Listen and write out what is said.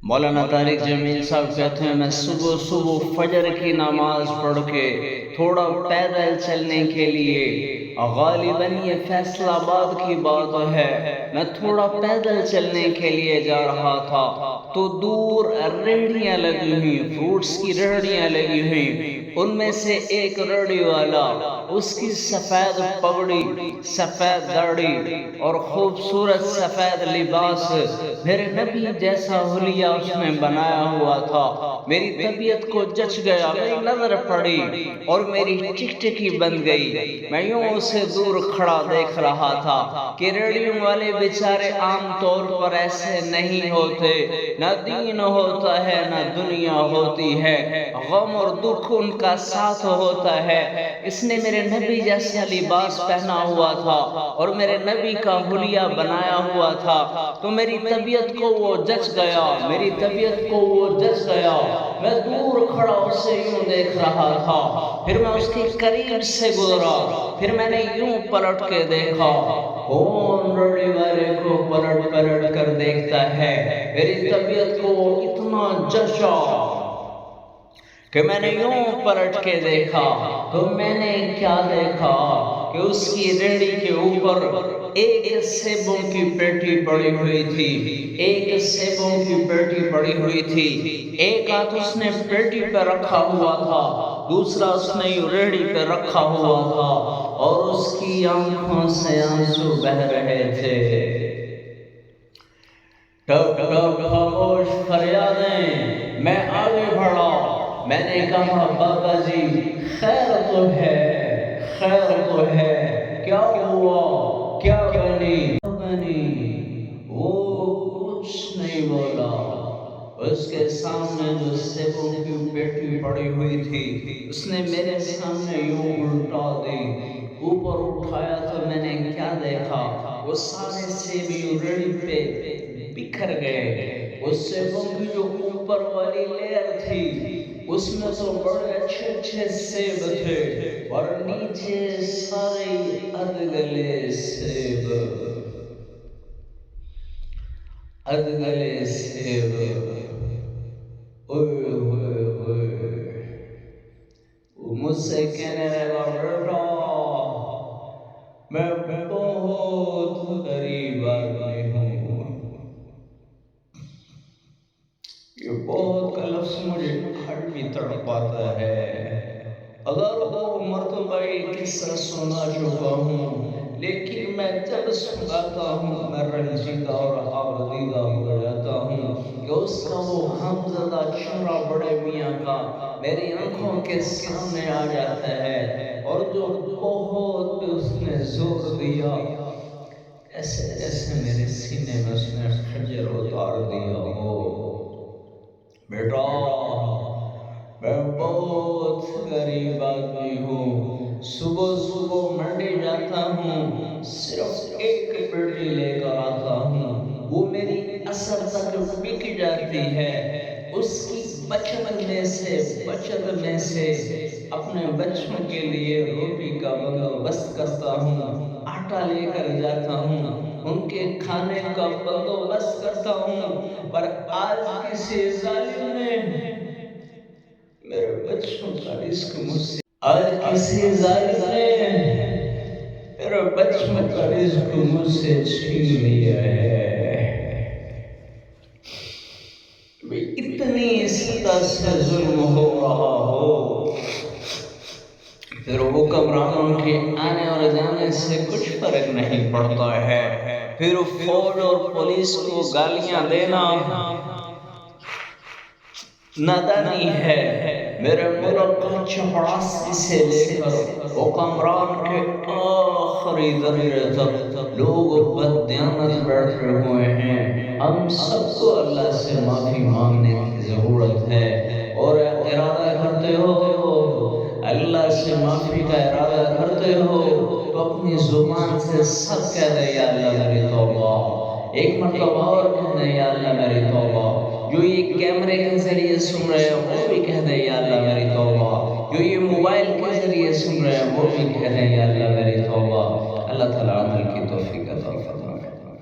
مولانا طارق جمیل صاحب کہتے ہیں میں صبح صبح فجر کی نماز پڑھ کے تھوڑا پیدل چلنے کے لیے، غالباً یہ فیصل آباد کی بات ہے، میں تھوڑا پیدل چلنے کے لیے جا رہا تھا تو دور ریڑھیاں لگی ہوئی، فروٹس کی ریڑھیاں لگی ہوئی، ان میں سے ایک ریڑھی والا، اس کی سفید پگڑی، سفید داڑھی اور خوبصورت سفید لباس، میرے نبی جیسا حلیہ اس نے بنایا ہوا تھا۔ میری طبیعت کو جچ گیا، میری نظر پڑی اور میری ٹکٹکی بن گئی۔ میں یوں اسے دور کھڑا دیکھ رہا تھا کہ ریڑھیوں والے بیچارے عام طور پر ایسے نہیں ہوتے، نہ دین ہوتا ہے نہ دنیا ہوتی ہے، غم اور دکھ ان کا ساتھ ہوتا ہے۔ اس نے میرے نبی جیسا لباس پہنا ہوا تھا اور میرے نبی کا حلیہ بنایا ہوا تھا، تو میری طبیعت کو وہ جچ گیا، میری طبیعت کو وہ جچ گیا۔ میں دور کھڑا اسے یوں دیکھ رہا تھا، پھر میں اس کے قریب سے گزرا، پھر میں نے یوں پلٹ کے دیکھا، کون ریڑھی والے کو پلٹ پلٹ کر دیکھتا ہے؟ میری طبیعت کو اتنا جچا کہ میں نے یوں پلٹ کے دیکھا تو میں نے کیا دیکھا کہ اس کی ریڑھی کے اوپر ایک سیبوں کی پیٹی پڑی ہوئی تھی، ایک سیبوں کی پیٹی پڑی ہوئی تھی، ایک ہاتھ اس نے پیٹی پہ رکھا ہوا تھا، دوسرا اس نے ریڑھی پہ رکھا ہوا تھا اور اس کی آنکھوں سے آنسو بہہ رہے تھے۔ ٹپ ٹپ خاموش فریادیں، میں آگے بڑھا، میں نے کہا بابا جی خیر تو ہے، خیر تو ہے، کیا ہوا، کیا بنی؟ وہ کچھ نہیں بولا۔ اس کے سامنے جو سیبوں کی پیٹی پڑی ہوئی تھی اس نے میرے سامنے یوں الٹا دی، اوپر اٹھایا تو میں نے کیا دیکھا، وہ سارے سیب یوں ریڑھی پہ بکھر گئے۔ اس سیبوں کی جو اوپر والی لیئر تھی اس میں تو بڑے اچھے اچھے سیب تھے اور نیچے سارے ادگلے سیب، ادگلے سیب۔ اوئے ہوئے ہوئے، وہ مجھ سے کہنے لگا بیٹا میں بہت غریب آدمی ہوں، یہ بہت کا لفظ مجھے آج بھی تڑپاتا ہے۔ اگر وہ مرتبہ قصہ سنا چکا ہوں لیکن میں جب سناتا ہوں میں رنجیدہ اور آبدیدہ ہو جاتا ہوں کہ اس کا وہ غمزدہ چہرہ بڑے میاں کا میری آنکھوں کے سامنے آ جاتا ہے، اور جو بہت اس نے زور دیا، ایسے ایسے میرے سینے میں اس نے خنجر اتار دیا ہو۔ بیٹا میں بہت غریب آدمی ہوں، صبح صبح منڈی جاتا ہوں، صرف ایک پیٹی لے کر آتا ہوں، وہ میری اثر تک بک جاتی ہے، اس کی بچت میں سے اپنے بچوں کے لیے روٹی کا بندوبست کرتا ہوں، آٹا لے کر جاتا ہوں، ان کے کھانے کا بندوبست کرتا ہوں، پر آج کسی ظالم نے میرے بچوں کا رزق مجھ سے، آج کسی ظالم نے میرے بچوں کا رزق مجھ سے چھین لیا ہے۔ اتنی سطح سے ظلم ہو رہا ہو، پھر حکمرانوں کے آنے اور جانے سے کچھ فرق نہیں پڑتا ہے، پھر فوج اور پولیس کو گالیاں دینا نادانی ہے۔ میرے ملک کا چپڑاسی سے لے کر حکمران کے آخری درجے تک لوگ بددیانت بیٹھے ہوئے ہیں۔ ہم سب کو اللہ سے معافی مانگنے کی ضرورت ہے، اور ارادہ کرتے ہو اللہ سے معافی کا ارادہ کرتے ہو تو اپنی زبان سے سب کہہ دے یا اللہ میری توبہ، ایک مرتبہ اور کہہ دے یا اللہ میری توبہ، جو یہ کیمرے کے ذریعے سن رہے ہیں وہ بھی کہہ دیں یا اللہ میری توبہ، جو یہ موبائل کے ذریعے سن رہے ہیں وہ بھی کہہ دیں یا اللہ میری توبہ۔ اللہ تعالیٰ عمل کی توفیق عطا فرمائے۔